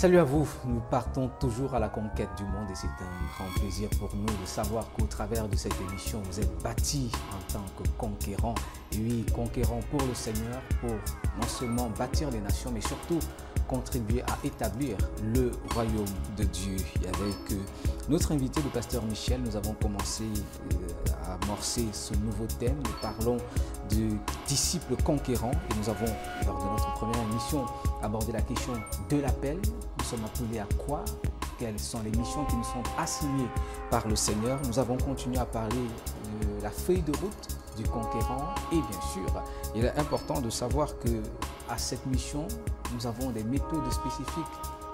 Salut à vous, nous partons toujours à la conquête du monde et c'est un grand plaisir pour nous de savoir qu'au travers de cette émission, vous êtes bâtis en tant que conquérants. Et oui, conquérants pour le Seigneur, pour non seulement bâtir les nations, mais surtout contribuer à établir le royaume de Dieu. Et avec notre invité, le pasteur Michel, nous avons commencé à amorcer ce nouveau thème. Nous parlons de disciples conquérants et nous avons, lors de notre première émission, abordé la question de l'appel. Nous sommes appelés à quoi? Quelles sont les missions qui nous sont assignées par le Seigneur? Nous avons continué à parler de la feuille de route du conquérant et bien sûr, il est important de savoir que à cette mission, nous avons des méthodes spécifiques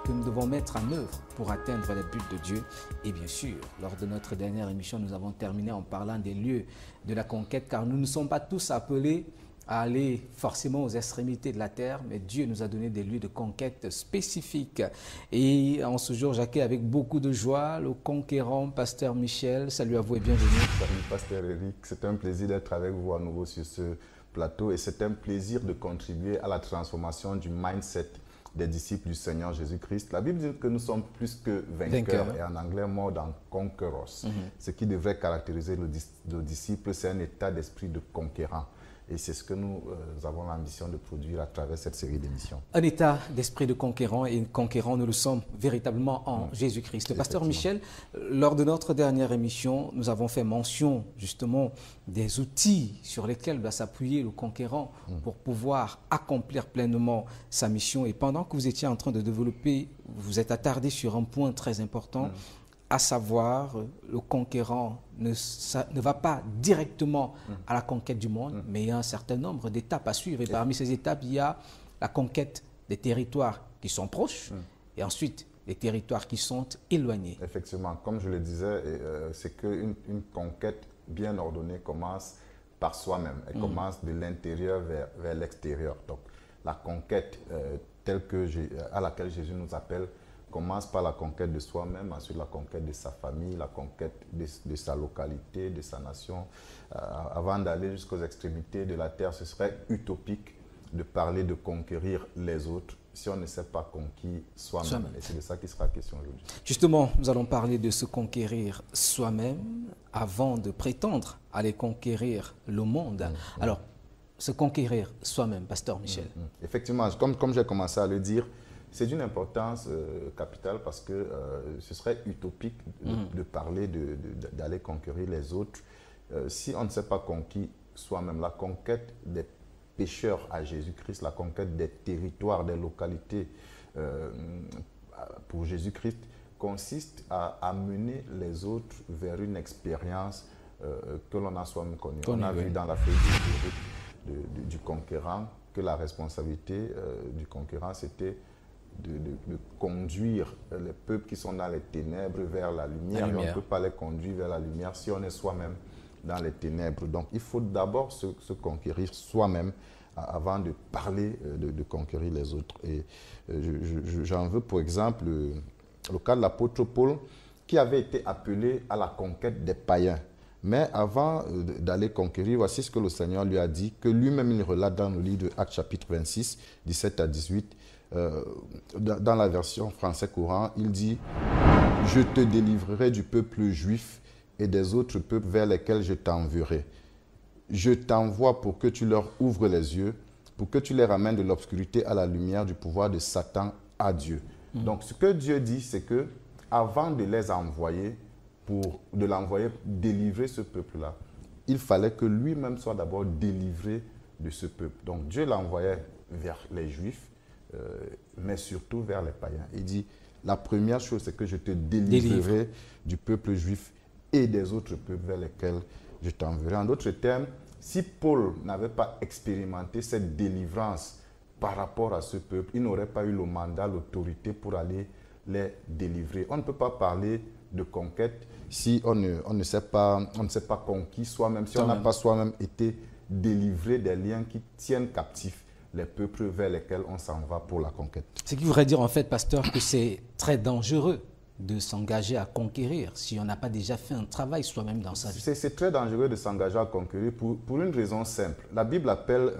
que nous devons mettre en œuvre pour atteindre les buts de Dieu. Et bien sûr, lors de notre dernière émission, nous avons terminé en parlant des lieux de la conquête, car nous ne sommes pas tous appelés à aller forcément aux extrémités de la terre, mais Dieu nous a donné des lieux de conquête spécifiques. Et en ce jour, j'accueille avec beaucoup de joie le conquérant pasteur Michel. Salut à vous et bienvenue. Salut pasteur Eric, c'est un plaisir d'être avec vous à nouveau sur ce plateau et c'est un plaisir de contribuer à la transformation du mindset des disciples du Seigneur Jésus-Christ. La Bible dit que nous sommes plus que vainqueurs et en anglais more than conquerors. Ce qui devrait caractériser le disciple, c'est un état d'esprit de conquérant. Et c'est ce que nous avons l'ambition de produire à travers cette série d'émissions. Un état d'esprit de conquérant et conquérant, nous le sommes véritablement en Jésus-Christ. Pasteur Michel, lors de notre dernière émission, nous avons fait mention justement des outils sur lesquels doit s'appuyer le conquérant pour pouvoir accomplir pleinement sa mission. Et pendant que vous étiez en train de développer, vous êtes attardé sur un point très important, à savoir, le conquérant ne va pas directement à la conquête du monde, mais il y a un certain nombre d'étapes à suivre. Et parmi ces étapes, il y a la conquête des territoires qui sont proches et ensuite les territoires qui sont éloignés. Effectivement, comme je le disais, c'est qu'une conquête bien ordonnée commence par soi-même. Elle commence de l'intérieur vers l'extérieur. Donc, la conquête à laquelle Jésus nous appelle commence par la conquête de soi-même, ensuite la conquête de sa famille, la conquête de sa localité, de sa nation. Avant d'aller jusqu'aux extrémités de la terre, ce serait utopique de parler de conquérir les autres si on ne s'est pas conquis soi-même. Et c'est de ça qu'il sera question aujourd'hui. Justement, nous allons parler de se conquérir soi-même avant de prétendre aller conquérir le monde. Alors, se conquérir soi-même, pasteur Michel. Effectivement, comme j'ai commencé à le dire, c'est d'une importance capitale parce que ce serait utopique de parler d'aller conquérir les autres si on ne s'est pas conquis soi-même. La conquête des pécheurs à Jésus-Christ, la conquête des territoires, des localités pour Jésus-Christ consiste à amener les autres vers une expérience que l'on a soi-même connue. On a vu dans la feuille du conquérant que la responsabilité du conquérant, c'était de conduire les peuples qui sont dans les ténèbres vers la lumière. Et on ne peut pas les conduire vers la lumière si on est soi-même dans les ténèbres. Donc, il faut d'abord se conquérir soi-même avant de parler de conquérir les autres. Et j'en veux pour exemple le cas de l'apôtre Paul qui avait été appelé à la conquête des païens. Mais avant d'aller conquérir, voici ce que le Seigneur lui a dit, que lui-même il relate dans le livre de Actes chapitre 26, 17 à 18. Dans la version français courant, il dit « Je te délivrerai du peuple juif et des autres peuples vers lesquels je t'enverrai. Je t'envoie pour que tu leur ouvres les yeux, pour que tu les ramènes de l'obscurité à la lumière du pouvoir de Satan à Dieu. » Donc ce que Dieu dit, c'est que avant de les envoyer, de l'envoyer délivrer ce peuple-là, il fallait que lui-même soit d'abord délivré de ce peuple. Donc Dieu l'envoyait vers les Juifs, mais surtout vers les païens. Il dit, la première chose, c'est que je te délivrerai du peuple juif et des autres peuples vers lesquels je t'enverrai. En d'autres termes, si Paul n'avait pas expérimenté cette délivrance par rapport à ce peuple, il n'aurait pas eu le mandat, l'autorité pour aller les délivrer. On ne peut pas parler de conquête si on ne s'est pas conquis soi-même, si on n'a pas soi-même été délivré des liens qui tiennent captifs les peuples vers lesquels on s'en va pour la conquête. Ce qui voudrait dire en fait, pasteur, que c'est très dangereux de s'engager à conquérir si on n'a pas déjà fait un travail soi-même dans sa vie. C'est très dangereux de s'engager à conquérir pour une raison simple. La Bible appelle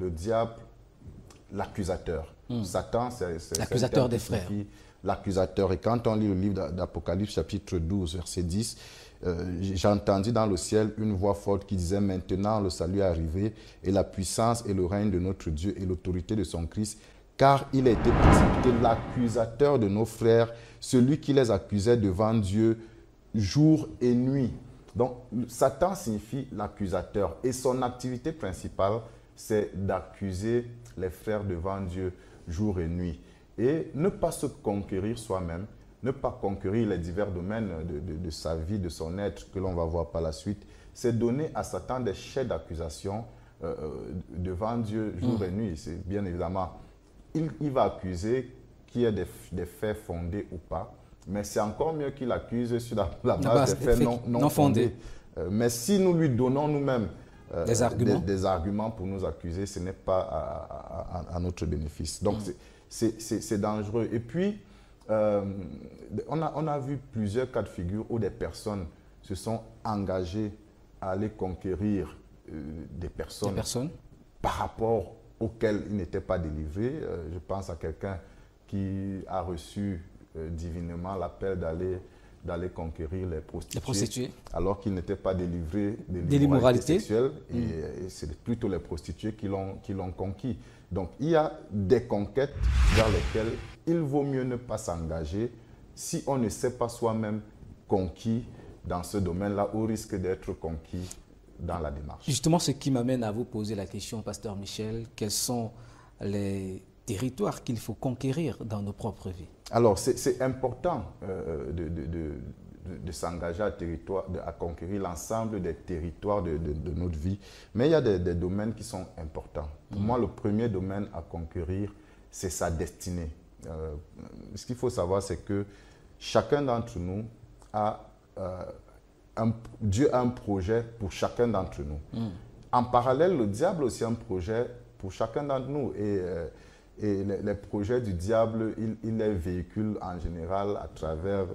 le diable l'accusateur. Satan, c'est l'accusateur des frères. L'accusateur. Et quand on lit le livre d'Apocalypse, chapitre 12, verset 10, j'ai entendu dans le ciel une voix forte qui disait « Maintenant le salut est arrivé, et la puissance et le règne de notre Dieu et l'autorité de son Christ, car il a été précipité l'accusateur de nos frères, celui qui les accusait devant Dieu jour et nuit. » Donc, Satan signifie l'accusateur. Et son activité principale, c'est d'accuser les frères devant Dieu jour et nuit. Et ne pas se conquérir soi-même, ne pas conquérir les divers domaines de sa vie, de son être, que l'on va voir par la suite, c'est donner à Satan des chefs d'accusation devant Dieu jour et nuit. C'est bien évidemment, il va accuser qu'il y ait des faits fondés ou pas, mais c'est encore mieux qu'il accuse sur la base des faits non fondés. Mais si nous lui donnons nous-mêmes des arguments pour nous accuser, ce n'est pas à notre bénéfice. Donc, c'est dangereux. Et puis, on a vu plusieurs cas de figure où des personnes se sont engagées à aller conquérir des personnes par rapport auxquelles ils n'étaient pas délivrés. Je pense à quelqu'un qui a reçu divinement l'appel d'aller conquérir les prostituées alors qu'ils n'étaient pas délivrés de l'immoralité sexuelle. Et c'est plutôt les prostituées qui l'ont conquis. Donc, il y a des conquêtes vers lesquelles il vaut mieux ne pas s'engager si on ne s'est pas soi-même conquis dans ce domaine-là, au risque d'être conquis dans la démarche. Justement, ce qui m'amène à vous poser la question, Pasteur Michel, quels sont les territoires qu'il faut conquérir dans nos propres vies? Alors, c'est important de s'engager à conquérir l'ensemble des territoires de notre vie. Mais il y a des domaines qui sont importants. Pour moi, le premier domaine à conquérir, c'est sa destinée. Ce qu'il faut savoir, c'est que chacun d'entre nous Dieu a un projet pour chacun d'entre nous. En parallèle, le diable a aussi un projet pour chacun d'entre nous. Et les projets du diable, il les véhicule en général à travers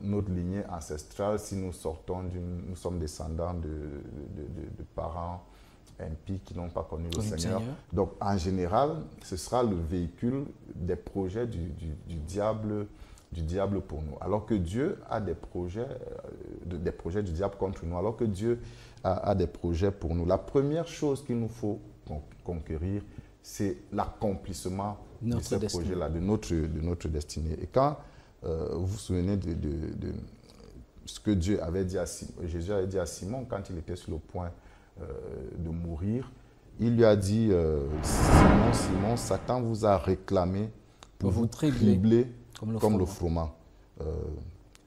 notre lignée ancestrale. Si nous sommes descendants de parents impies qui n'ont pas connu le Seigneur. Donc, en général, ce sera le véhicule des projets du diable pour nous. Alors que Dieu a des projets du diable contre nous. Alors que Dieu a des projets pour nous. La première chose qu'il nous faut conquérir, c'est l'accomplissement de ce projet-là, de notre destinée. Et quand vous vous souvenez de ce que Jésus avait dit à Simon quand il était sur le point de mourir, il lui a dit, Simon, Satan vous a réclamé pour vous tribler comme le froment.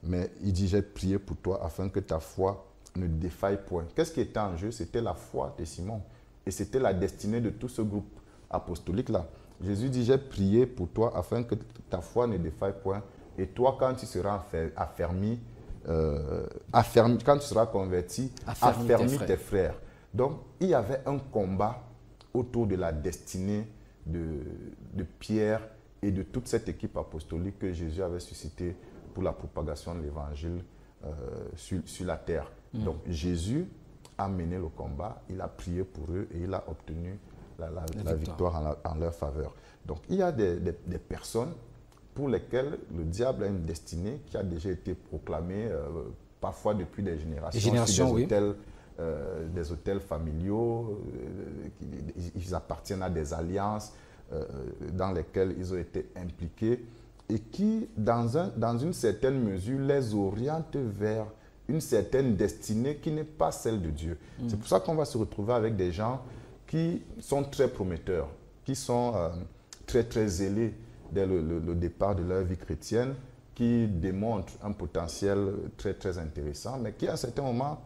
Mais il dit, j'ai prié pour toi afin que ta foi ne défaille point. Qu'est-ce qui était en jeu? C'était la foi de Simon. Et c'était la destinée de tout ce groupe apostolique-là. Jésus dit, j'ai prié pour toi afin que ta foi ne défaille point. Et toi, quand tu seras affermi, quand tu seras converti, affermis tes frères. Donc, il y avait un combat autour de la destinée de Pierre et de toute cette équipe apostolique que Jésus avait suscitée pour la propagation de l'évangile sur la terre. Donc, Jésus a mené le combat, il a prié pour eux et il a obtenu la victoire en leur faveur. Donc, il y a des personnes pour lesquelles le diable a une destinée qui a déjà été proclamée parfois depuis des générations sur des hôtels familiaux, ils appartiennent à des alliances dans lesquelles ils ont été impliqués et qui, dans une certaine mesure, les orientent vers une certaine destinée qui n'est pas celle de Dieu. C'est pour ça qu'on va se retrouver avec des gens qui sont très prometteurs, qui sont très, très zélés dès le départ de leur vie chrétienne, qui démontrent un potentiel très, très intéressant, mais qui, à un certain moment,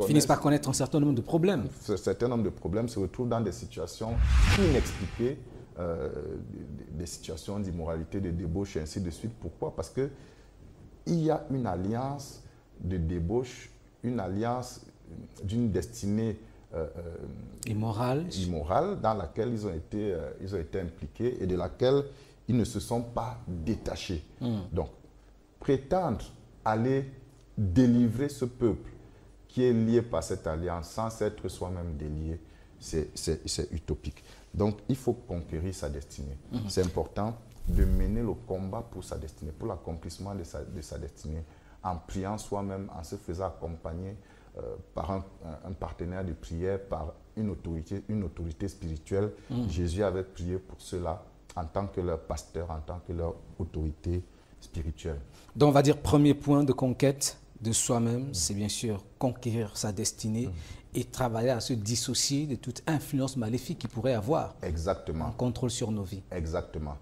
finissent par connaître un certain nombre de problèmes. Un certain nombre de problèmes se retrouvent dans des situations inexpliquées, des situations d'immoralité, de débauche, et ainsi de suite. Pourquoi? Parce qu'il y a une alliance de débauche, une alliance d'une destinée immorale dans laquelle ils ont été impliqués et de laquelle ils ne se sont pas détachés. Donc, prétendre aller délivrer ce peuple qui est lié par cette alliance sans s'être soi-même délié, c'est utopique. Donc, il faut conquérir sa destinée. C'est important de mener le combat pour sa destinée, pour l'accomplissement de sa destinée, en priant soi-même, en se faisant accompagner par un partenaire de prière, par une autorité spirituelle. Jésus avait prié pour cela en tant que leur pasteur, en tant que leur autorité spirituelle. Donc on va dire premier point de conquête de soi-même, c'est bien sûr conquérir sa destinée et travailler à se dissocier de toute influence maléfique qu'il pourrait avoir. Exactement. Un contrôle sur nos vies. Exactement.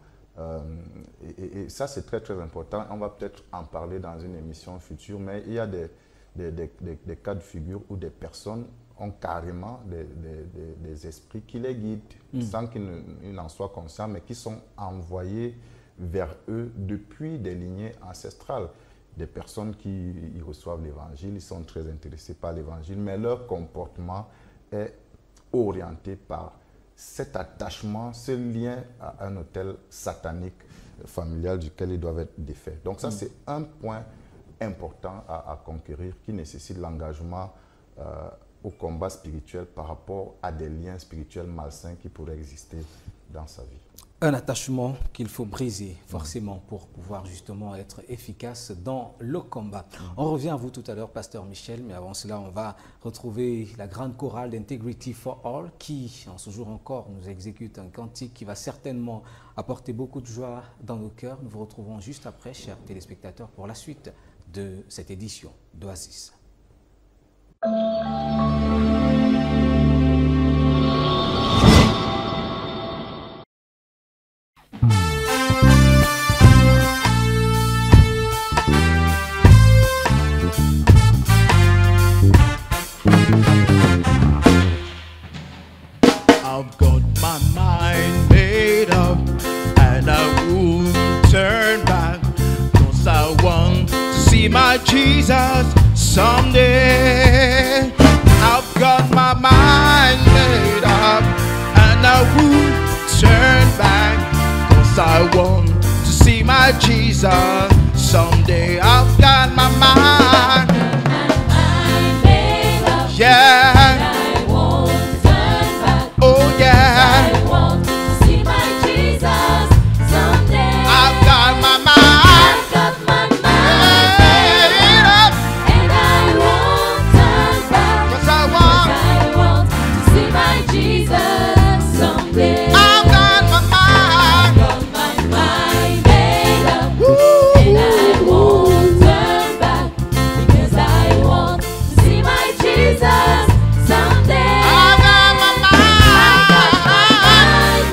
Et ça, c'est très, très important. On va peut-être en parler dans une émission future, mais il y a des cas de figure où des personnes ont carrément des esprits qui les guident sans qu'ils n'en soient conscients, mais qui sont envoyés vers eux depuis des lignées ancestrales. Des personnes qui reçoivent l'évangile, ils sont très intéressés par l'évangile, mais leur comportement est orienté par cet attachement, ce lien à un autel satanique familial duquel ils doivent être défaits. Donc ça, c'est un point important à conquérir qui nécessite l'engagement au combat spirituel par rapport à des liens spirituels malsains qui pourraient exister dans sa vie. Un attachement qu'il faut briser forcément pour pouvoir justement être efficace dans le combat. On revient à vous tout à l'heure, Pasteur Michel, mais avant cela, on va retrouver la grande chorale d'Integrity for All qui, en ce jour encore, nous exécute un cantique qui va certainement apporter beaucoup de joie dans nos cœurs. Nous vous retrouvons juste après, chers téléspectateurs, pour la suite de cette édition d'Oasis. I've got my mind made up and I won't turn back, 'cause I want to see my Jesus someday. I've got my mind made up and I won't turn back, 'cause I want to see my Jesus someday. I've got my mind made up, yeah. Oh yeah, I want to see my Jesus someday. I've got my mind made up, and I won't turn back, 'cause I want to see my Jesus someday. I've got my mind made up, Woo. and I won't turn back, because I want to see my Jesus someday. I've got my mind,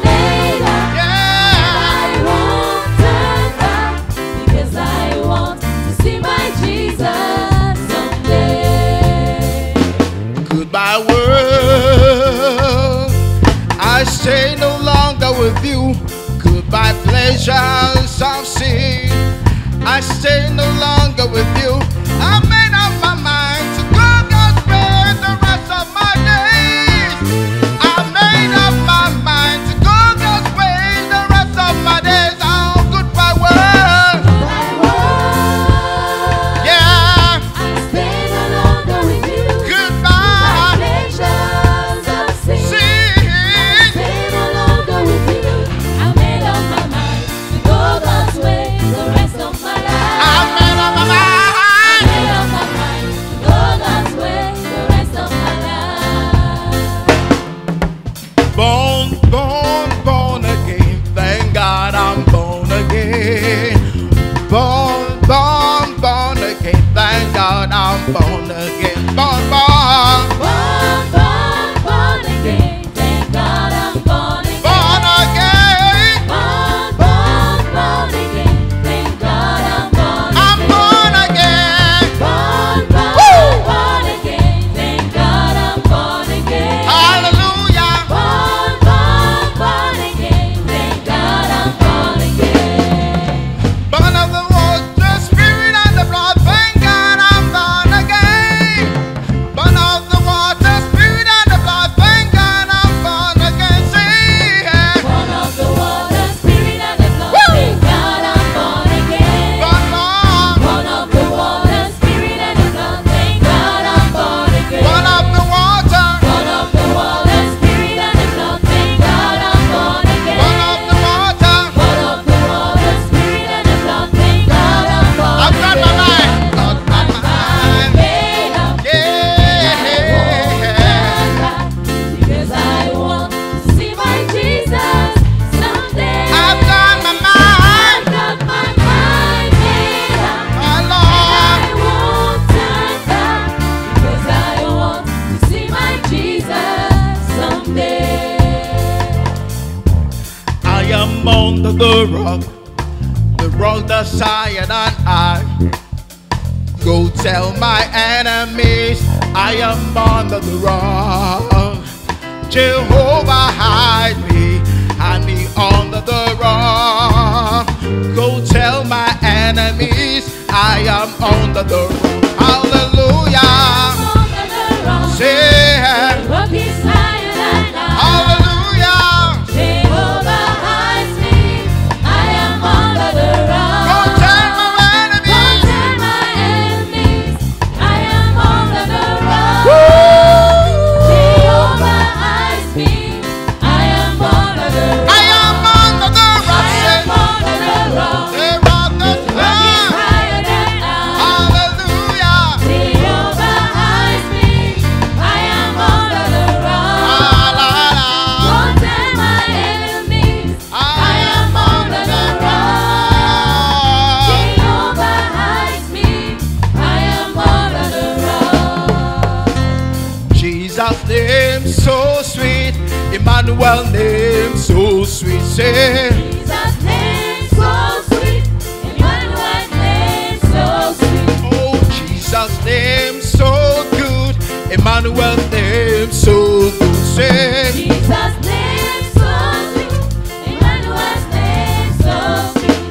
Made up. yeah. I won't turn back, because I want to see my Jesus someday. Goodbye world, I stay no longer with you. Goodbye pleasures of sin, I stay no longer with you. I made up my mind to go God's way the rest of my days. I made up my mind to go God's way the rest of my days. Oh, goodbye world, My world, yeah. I stay no longer with you. My Goodbye pleasures of sin, sin. stay no longer with you. I made up my mind to go God's way the rest of my life. I made up my mind. Made up my mind to go God's way the rest of my life. Born, born, born again. Thank God I'm born again. Born, born, born again. Thank God I'm born again. Born, born, Born, born, born again. Thank God I'm born again. born again. Born, born, born again. Thank God I'm born I'm again. born again. Born, born, born again. Thank God I'm born again. Hallelujah. Born, born, born again. Thank God I'm born again. Born of the water, spirit and the blood. Thank God I'm born again. the rock, the Zion, and I. Go tell my enemies I am under the rock. Jehovah hide me under the rock. Go tell my enemies I am under the rock. Hallelujah. Under the rock. Say The rock is higher than I. hallelujah. Jehovah hides me. I am under the rock. Go tell my Go enemies. tell my enemies I am under the rock. Jehovah hides me. I am under the rock. I am under the rock. I am under the rock. The rock The is rock is higher than I. hallelujah. Jehovah hides me. I am under the rock. La, la, la. Go tell my enemies I am under the rock. Jehovah hides me. I am under the rock. Jesus' name so sweet, Emmanuel name so sweet. Say, Jesus' name so sweet. Emmanuel's name so sweet. oh, Jesus' name so good, Emmanuel name so good. Say, Jesus' name so sweet. Emmanuel's name so sweet.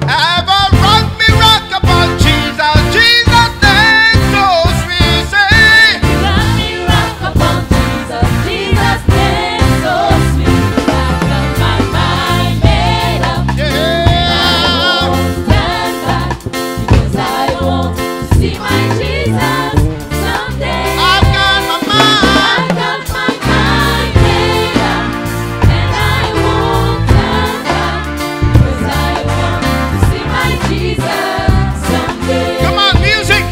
ever rock me rock upon Jesus, Jesus' name so sweet. Say, Rock me rock upon Jesus. Jesus' name so sweet. I got my mind made up. yeah. Won't stand back because I want to see my Jesus someday. I've got my mind. I got my mind made up, and I won't turn back because I want to see my Jesus someday. Come on, music.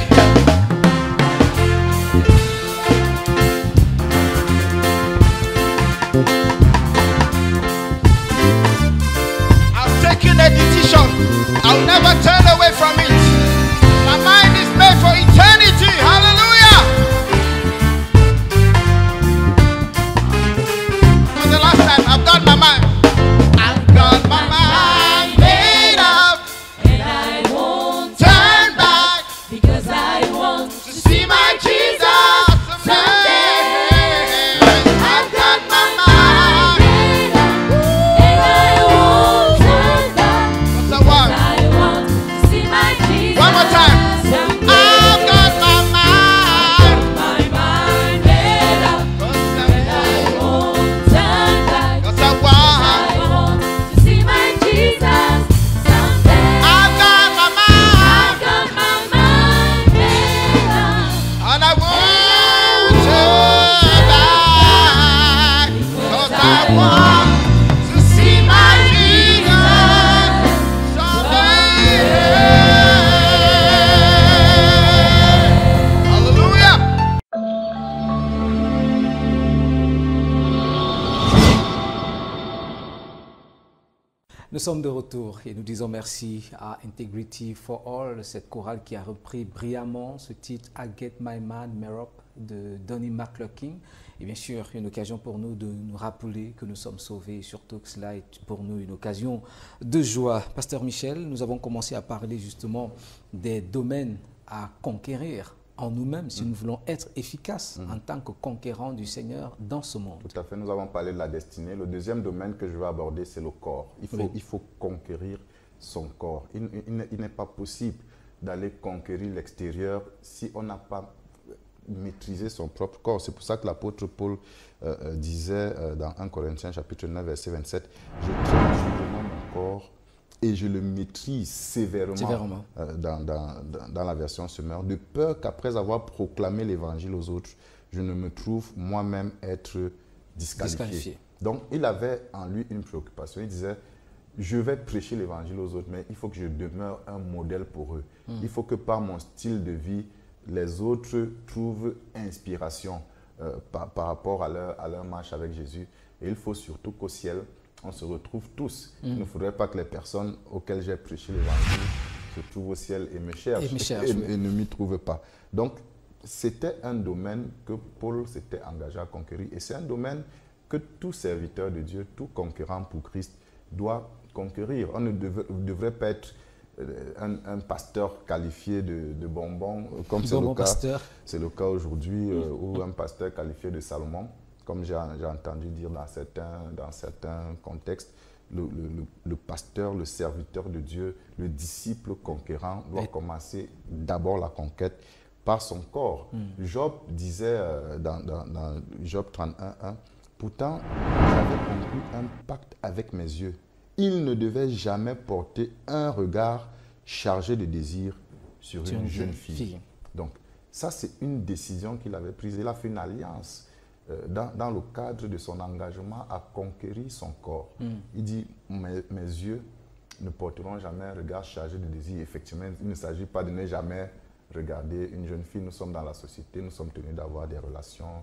I've taken a decision. I'll never turn away from it. My mind is made for eternity. Hallelujah. For the last time, I've got my mind. I've got my mind made up. And I won't Turn back because I want to see my Jesus someday. I've got my mind. made up, and I won't turn back. What's the word? I want to see my Jesus One more time. someday. I've got my mind. My mind made up, and I won't turn back. Cause I I want. want to see my Jesus someday. I've got my mind. I got my mind made up, And I won't turn back. Cause I want to see my Jesus someday. Hallelujah. Nous sommes de retour et nous disons merci à Integrity for All, cette chorale qui a repris brillamment ce titre I Get My Man Made Up de Donnie McClurkin. Et bien sûr, une occasion pour nous de nous rappeler que nous sommes sauvés et surtout que cela est pour nous une occasion de joie. Pasteur Michel, nous avons commencé à parler justement des domaines à conquérir en nous-mêmes si nous voulons être efficaces en tant que conquérants du Seigneur dans ce monde. Tout à fait, nous avons parlé de la destinée. Le deuxième domaine que je vais aborder, c'est le corps. Il faut conquérir son corps. Il n'est pas possible d'aller conquérir l'extérieur si on n'a pas maîtrisé son propre corps. C'est pour ça que l'apôtre Paul disait dans 1 Corinthiens chapitre 9, verset 27, « Je traite durement mon corps et je le maîtrise sévèrement, dans la version Semeur, de peur qu'après avoir proclamé l'évangile aux autres, je ne me trouve moi-même être disqualifié. » Donc, il avait en lui une préoccupation. Il disait, je vais prêcher l'évangile aux autres, mais il faut que je demeure un modèle pour eux. Il faut que par mon style de vie, les autres trouvent inspiration par rapport à leur marche avec Jésus. Et il faut surtout qu'au ciel, on se retrouve tous. Il ne faudrait pas que les personnes auxquelles j'ai prêché l'évangile se trouvent au ciel et me cherchent et ne m'y trouvent pas. Donc, c'était un domaine que Paul s'était engagé à conquérir. Et c'est un domaine que tout serviteur de Dieu, tout conquérant pour Christ doit conquérir. On ne devrait pas être un pasteur qualifié de bonbon, comme c'est le cas aujourd'hui, ou un pasteur qualifié de Salomon, comme j'ai entendu dire dans certains contextes. Le pasteur, le serviteur de Dieu, le disciple conquérant doit commencer d'abord la conquête par son corps. Job disait dans Job 31:1, « Pourtant, j'avais conclu un pacte avec mes yeux. Il ne devait jamais porter un regard chargé de désir sur une jeune fille. » Donc, ça, c'est une décision qu'il avait prise. Il a fait une alliance dans le cadre de son engagement à conquérir son corps. Il dit, mes yeux ne porteront jamais un regard chargé de désir. Effectivement, il ne s'agit pas de ne jamais regarder une jeune fille. Nous sommes dans la société, nous sommes tenus d'avoir des relations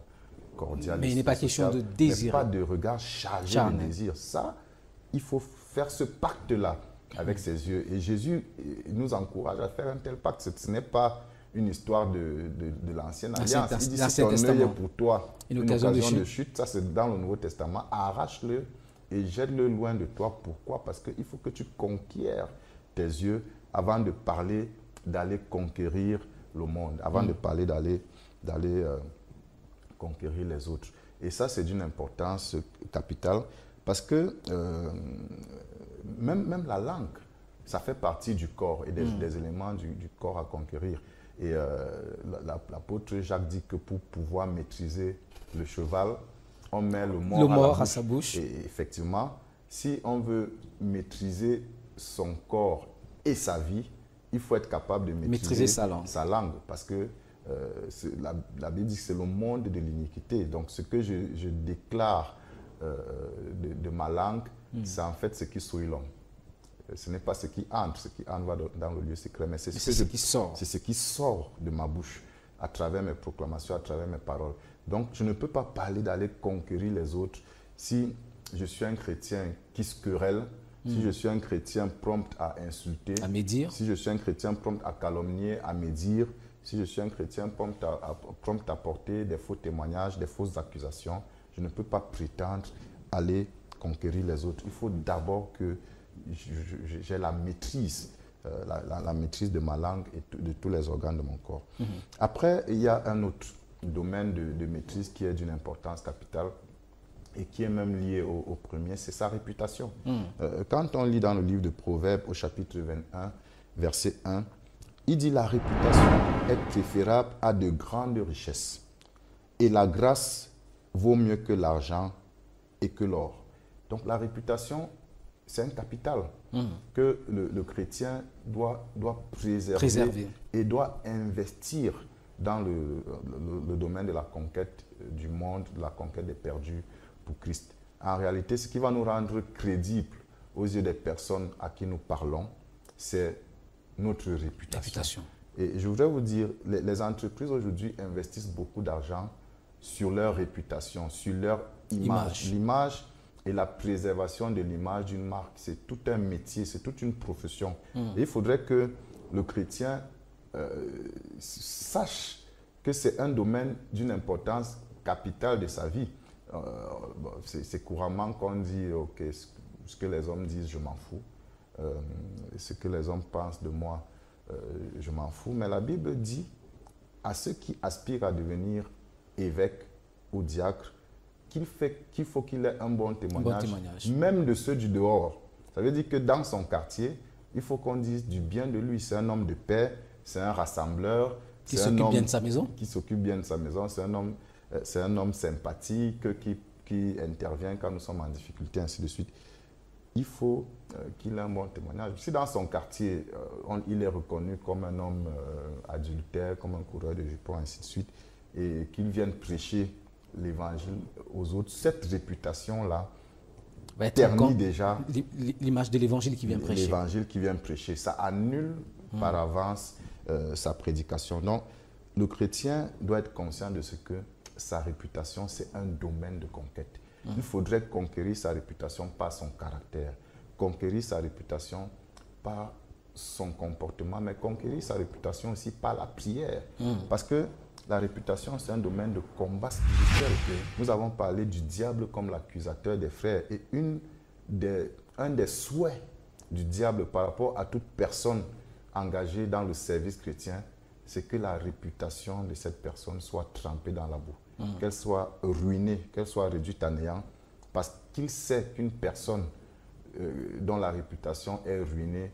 cordiales. Mais il n'est pas question de désir. Pas de regard chargé de désir. Ça, il faut faire ce pacte-là avec ses yeux. Et Jésus nous encourage à faire un tel pacte. Ce n'est pas une histoire de l'ancienne alliance. Il dit, si ton œil est pour toi une occasion de chute, ça c'est dans le Nouveau Testament, arrache-le et jette-le loin de toi. Pourquoi? Parce qu'il faut que tu conquières tes yeux avant de parler d'aller conquérir le monde, avant de parler d'aller conquérir les autres. Et ça, c'est d'une importance capitale parce que même la langue, ça fait partie du corps et des éléments du corps à conquérir. Et l'apôtre Jacques dit que pour pouvoir maîtriser le cheval, on met le mort à sa bouche. Et effectivement, si on veut maîtriser son corps et sa vie, il faut être capable de maîtriser sa langue. Parce que la Bible dit que c'est le monde de l'iniquité. Donc ce que je déclare de ma langue, c'est en fait ce qui souille l'homme. Ce n'est pas ce qui entre va dans le lieu secret, mais c'est ce qui sort. C'est ce qui sort de ma bouche à travers mes proclamations, à travers mes paroles. Donc, je ne peux pas parler d'aller conquérir les autres si je suis un chrétien qui se querelle, si je suis un chrétien prompt à insulter, à médire, si je suis un chrétien prompt à calomnier, à médire, si je suis un chrétien prompt à porter des faux témoignages, des fausses accusations. Je ne peux pas prétendre aller conquérir les autres. Il faut d'abord que j'ai la maîtrise, la maîtrise de ma langue et de tous les organes de mon corps. Après, il y a un autre domaine de maîtrise qui est d'une importance capitale et qui est même lié au premier, c'est sa réputation. Quand on lit dans le livre de Proverbes au chapitre 21, verset 1, il dit « La réputation est préférable à de grandes richesses et la grâce vaut mieux que l'argent et que l'or. » Donc la réputation, c'est un capital que le chrétien doit préserver et doit investir dans le domaine de la conquête du monde, de la conquête des perdus pour Christ. En réalité, ce qui va nous rendre crédibles aux yeux des personnes à qui nous parlons, c'est notre réputation. Et je voudrais vous dire, les entreprises aujourd'hui investissent beaucoup d'argent sur leur réputation, sur leur image. L'image et la préservation de l'image d'une marque, c'est tout un métier, c'est toute une profession. Et il faudrait que le chrétien sache que c'est un domaine d'une importance capitale de sa vie. C'est couramment qu'on dit, ok, ce que les hommes disent, je m'en fous. Ce que les hommes pensent de moi, je m'en fous. Mais la Bible dit à ceux qui aspirent à devenir évêques ou diacres, qu'il faut qu'il ait un bon témoignage, même de ceux du dehors. Ça veut dire que dans son quartier, il faut qu'on dise du bien de lui. C'est un homme de paix, c'est un rassembleur. Qui s'occupe bien de sa maison. Qui s'occupe bien de sa maison. C'est un homme sympathique qui intervient quand nous sommes en difficulté, ainsi de suite. Il faut qu'il ait un bon témoignage. Si dans son quartier, il est reconnu comme un homme adultère, comme un coureur de jupons, ainsi de suite, et qu'il vienne prêcher l'évangile aux autres, cette réputation-là ternit déjà l'image de l'évangile qui vient prêcher. L'évangile qui vient prêcher, ça annule par avance sa prédication. Donc, le chrétien doit être conscient de ce que sa réputation, c'est un domaine de conquête. Il faudrait conquérir sa réputation par son caractère, conquérir sa réputation par son comportement, mais conquérir sa réputation aussi par la prière. Parce que la réputation, c'est un domaine de combat spirituel. Nous avons parlé du diable comme l'accusateur des frères. Et un des souhaits du diable par rapport à toute personne engagée dans le service chrétien, c'est que la réputation de cette personne soit trempée dans la boue, qu'elle soit ruinée, qu'elle soit réduite à néant, parce qu'il sait qu'une personne dont la réputation est ruinée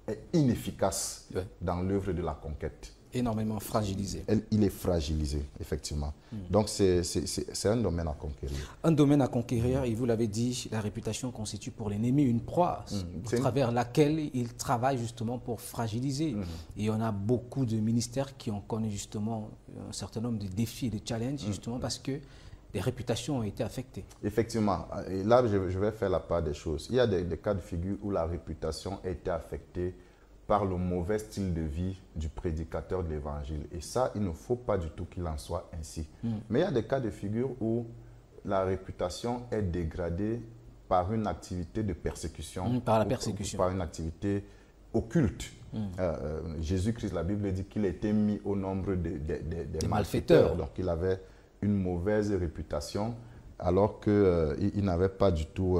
est inefficace dans l'œuvre de la conquête. Énormément fragilisé. Il est fragilisé, effectivement. Donc, c'est un domaine à conquérir. Un domaine à conquérir, et vous l'avez dit, la réputation constitue pour l'ennemi une proie à travers laquelle il travaille justement pour fragiliser. Et on a beaucoup de ministères qui ont connu justement un certain nombre de défis et de challenges, justement parce que les réputations ont été affectées. Effectivement. Et là, je vais faire la part des choses. Il y a des cas de figure où la réputation a été affectée par le mauvais style de vie du prédicateur de l'évangile. Et ça, il ne faut pas du tout qu'il en soit ainsi. Mais il y a des cas de figure où la réputation est dégradée par une activité de persécution. Par la persécution. Par une activité occulte. Jésus-Christ, la Bible dit qu'il a été mis au nombre des malfaiteurs. Donc, il avait une mauvaise réputation alors qu'il n'avait pas du tout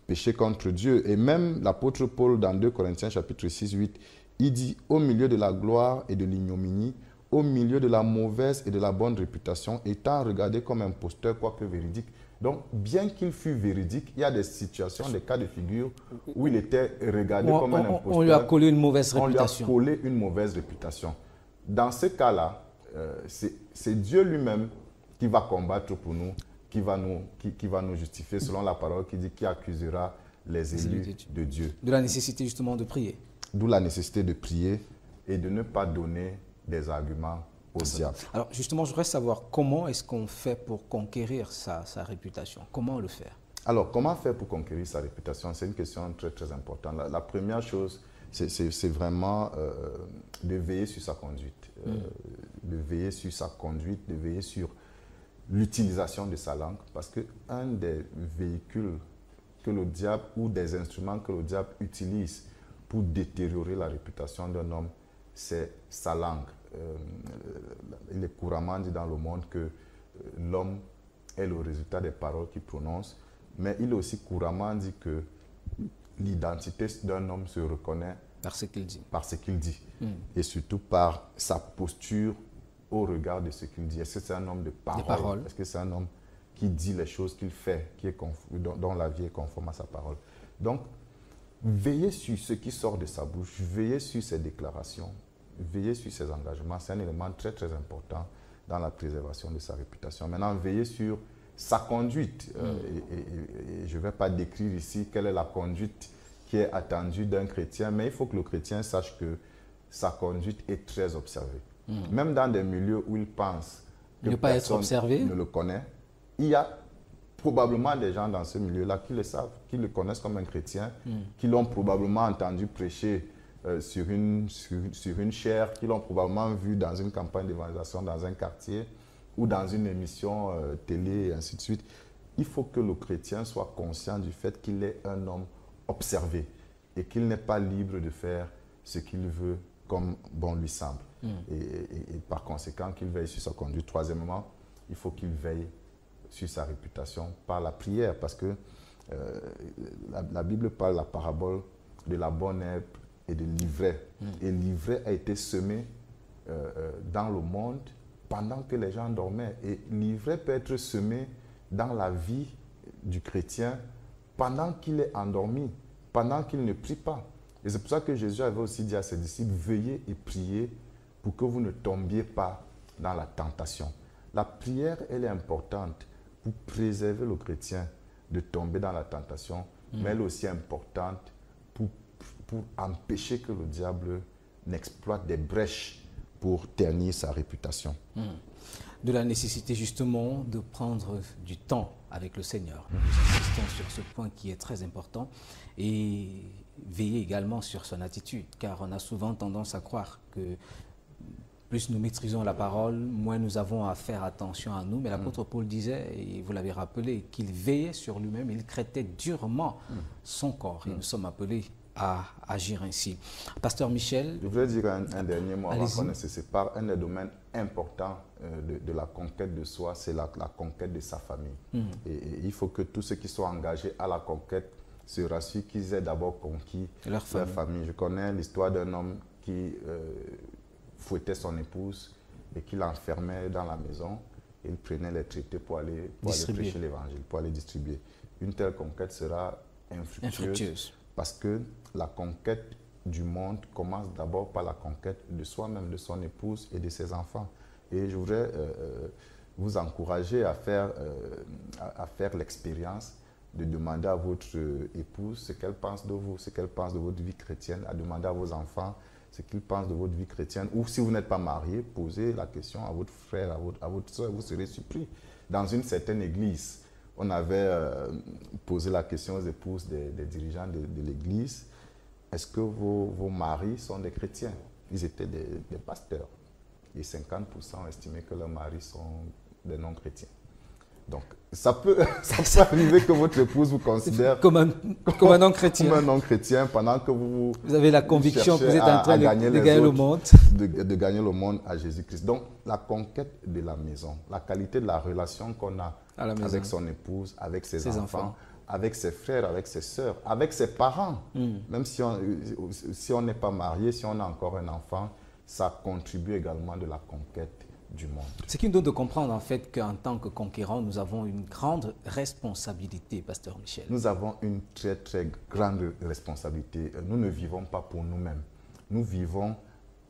péché contre Dieu. Et même l'apôtre Paul, dans 2 Corinthiens chapitre 6, 8, il dit « Au milieu de la gloire et de l'ignominie, au milieu de la mauvaise et de la bonne réputation, étant regardé comme imposteur, quoique véridique. » Donc, bien qu'il fût véridique, il y a des situations, des cas de figure où il était regardé comme un imposteur. On lui a collé une mauvaise réputation. On lui a collé une mauvaise réputation. Dans ce cas-là, c'est Dieu lui-même qui va combattre pour nous, qui va nous justifier selon la parole qui dit qui accusera les élus de Dieu. De la nécessité justement de prier. D'où la nécessité de prier et de ne pas donner des arguments au diable. Alors justement, je voudrais savoir comment est-ce qu'on fait pour conquérir sa réputation. Comment le faire? Alors, comment faire pour conquérir sa réputation? C'est une question très très importante. La première chose, c'est vraiment de veiller sur sa conduite. De veiller sur sa conduite, de veiller sur l'utilisation de sa langue, parce qu'un des véhicules que le diable ou des instruments que le diable utilise pour détériorer la réputation d'un homme, c'est sa langue. Il est couramment dit dans le monde que l'homme est le résultat des paroles qu'il prononce, mais il est aussi couramment dit que l'identité d'un homme se reconnaît par ce qu'il dit. Et surtout par sa posture au regard de ce qu'il dit. Est-ce que c'est un homme de parole? Est-ce que c'est un homme qui dit les choses qu'il fait, dont la vie est conforme à sa parole? Donc, veillez sur ce qui sort de sa bouche, veillez sur ses déclarations, veillez sur ses engagements. C'est un élément très très important dans la préservation de sa réputation. Maintenant, veillez sur sa conduite. Et je ne vais pas décrire ici quelle est la conduite qui est attendue d'un chrétien, mais il faut que le chrétien sache que sa conduite est très observée. Même dans des milieux où il pense que personne ne le connaît, il y a probablement des gens dans ce milieu-là qui le savent, qui le connaissent comme un chrétien, qui l'ont probablement entendu prêcher sur une chaire, qui l'ont probablement vu dans une campagne d'évangélisation dans un quartier ou dans une émission télé et ainsi de suite. Il faut que le chrétien soit conscient du fait qu'il est un homme observé et qu'il n'est pas libre de faire ce qu'il veut comme bon lui semble. Et par conséquent, qu'il veille sur sa conduite. Troisièmement, il faut qu'il veille sur sa réputation par la prière, parce que la Bible parle de la parabole de la bonne herbe et de l'ivraie. Et l'ivraie a été semée dans le monde pendant que les gens dormaient. Et l'ivraie peut être semée dans la vie du chrétien pendant qu'il est endormi, pendant qu'il ne prie pas. Et c'est pour ça que Jésus avait aussi dit à ses disciples, veillez et priez pour que vous ne tombiez pas dans la tentation. La prière, elle est importante pour préserver le chrétien de tomber dans la tentation, mais elle est aussi importante pour empêcher que le diable n'exploite des brèches pour ternir sa réputation. De la nécessité justement de prendre du temps avec le Seigneur. Nous insistons sur ce point qui est très important, et veiller également sur son attitude, car on a souvent tendance à croire que plus nous maîtrisons la parole, moins nous avons à faire attention à nous. Mais l'apôtre Paul disait, et vous l'avez rappelé, qu'il veillait sur lui-même, il traitait durement son corps. Et nous sommes appelés à agir ainsi. Pasteur Michel. Je voudrais dire un dernier mot avant qu'on ne se sépare. Un des domaines importants de la conquête de soi, c'est la conquête de sa famille. Et il faut que tous ceux qui sont engagés à la conquête se rassurent qu'ils aient d'abord conquis leur famille. Je connais l'histoire d'un homme qui fouettait son épouse et qui l'enfermait dans la maison. Et il prenait les traités pour aller prêcher l'évangile, pour aller distribuer. Une telle conquête sera infructueuse parce que la conquête du monde commence d'abord par la conquête de soi-même, de son épouse et de ses enfants. Et je voudrais vous encourager à faire l'expérience de demander à votre épouse ce qu'elle pense de vous, ce qu'elle pense de votre vie chrétienne, à demander à vos enfants ce qu'ils pensent de votre vie chrétienne. Ou si vous n'êtes pas marié, posez la question à votre frère, à votre soeur, vous serez surpris. Dans une certaine église, on avait posé la question aux épouses des dirigeants de l'église, est-ce que vos maris sont des chrétiens? Ils étaient des pasteurs. Et 50% ont estimé que leurs maris sont des non-chrétiens. Donc, ça peut arriver que votre épouse vous considère comme un non-chrétien. Comme un non-chrétien pendant que vous avez la conviction que vous êtes en train de gagner le monde. De gagner le monde à Jésus-Christ. Donc, la conquête de la maison, la qualité de la relation qu'on a avec son épouse, avec ses enfants, avec ses frères, avec ses sœurs, avec ses parents. Même si on n'est pas marié, si on a encore un enfant, ça contribue également de la conquête du monde. Ce qui nous donne de comprendre en fait qu'en tant que conquérants, nous avons une grande responsabilité, Pasteur Michel. Nous avons une très très grande responsabilité. Nous ne vivons pas pour nous-mêmes. Nous vivons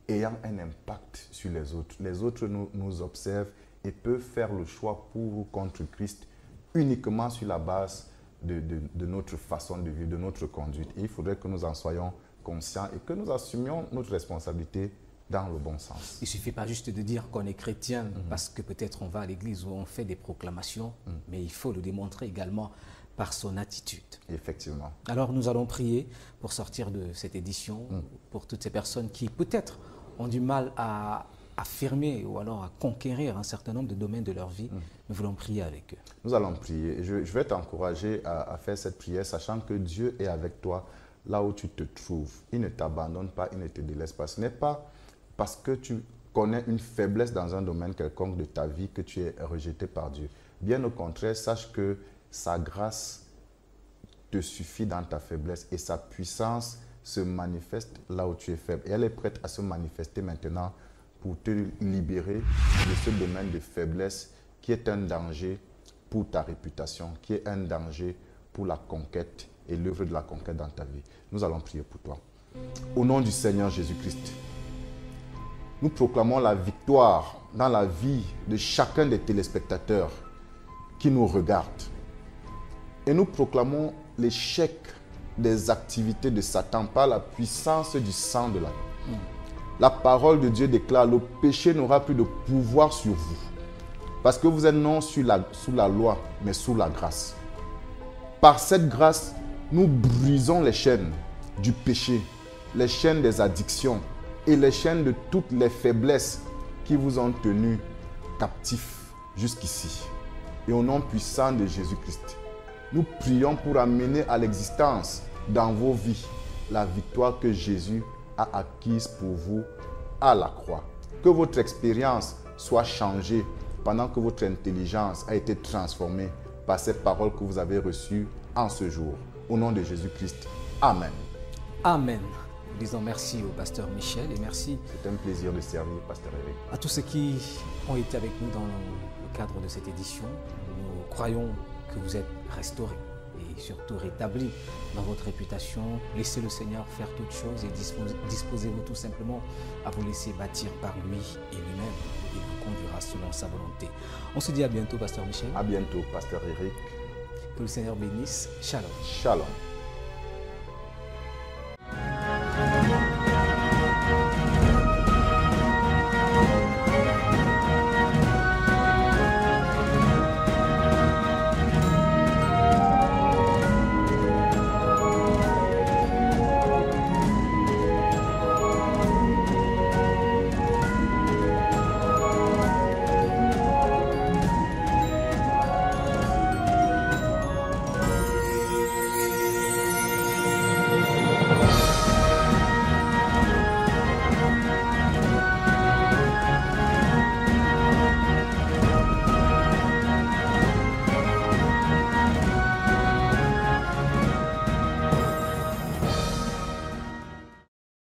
ayant un impact sur les autres. Les autres nous observent et peuvent faire le choix pour ou contre Christ uniquement sur la base de notre façon de vivre, de notre conduite. Et il faudrait que nous en soyons conscients et que nous assumions notre responsabilité dans le bon sens. Il ne suffit pas juste de dire qu'on est chrétien parce que peut-être on va à l'église où on fait des proclamations, mais il faut le démontrer également par son attitude. Effectivement. Alors nous allons prier pour sortir de cette édition, pour toutes ces personnes qui peut-être ont du mal à affirmer ou alors à conquérir un certain nombre de domaines de leur vie. Nous voulons prier avec eux. Nous allons prier. Je vais t'encourager à faire cette prière, sachant que Dieu est avec toi là où tu te trouves. Il ne t'abandonne pas, il ne te délaisse pas. Ce n'est pas parce que tu connais une faiblesse dans un domaine quelconque de ta vie que tu es rejeté par Dieu. Bien au contraire, sache que sa grâce te suffit dans ta faiblesse et sa puissance se manifeste là où tu es faible. Et elle est prête à se manifester maintenant pour te libérer de ce domaine de faiblesse qui est un danger pour ta réputation, qui est un danger pour la conquête et l'œuvre de la conquête dans ta vie. Nous allons prier pour toi. Au nom du Seigneur Jésus-Christ, nous proclamons la victoire dans la vie de chacun des téléspectateurs qui nous regardent. Et nous proclamons l'échec des activités de Satan par la puissance du sang de l'agneau. La parole de Dieu déclare: le péché n'aura plus de pouvoir sur vous. Parce que vous êtes non sous la loi, mais sous la grâce. Par cette grâce, nous brisons les chaînes du péché, les chaînes des addictions, et les chaînes de toutes les faiblesses qui vous ont tenus captifs jusqu'ici. Et au nom puissant de Jésus-Christ, nous prions pour amener à l'existence dans vos vies la victoire que Jésus a acquise pour vous à la croix. Que votre expérience soit changée pendant que votre intelligence a été transformée par ces paroles que vous avez reçues en ce jour. Au nom de Jésus-Christ. Amen. Amen. Nous disons merci au pasteur Michel et merci. C'est un plaisir de servir, pasteur Eric. À tous ceux qui ont été avec nous dans le cadre de cette édition. Nous croyons que vous êtes restaurés et surtout rétablis dans votre réputation. Laissez le Seigneur faire toutes choses et disposez-vous tout simplement à vous laisser bâtir par lui et lui-même. Il vous conduira selon sa volonté. On se dit à bientôt, pasteur Michel. À bientôt, pasteur Eric. Que le Seigneur bénisse. Shalom. Shalom.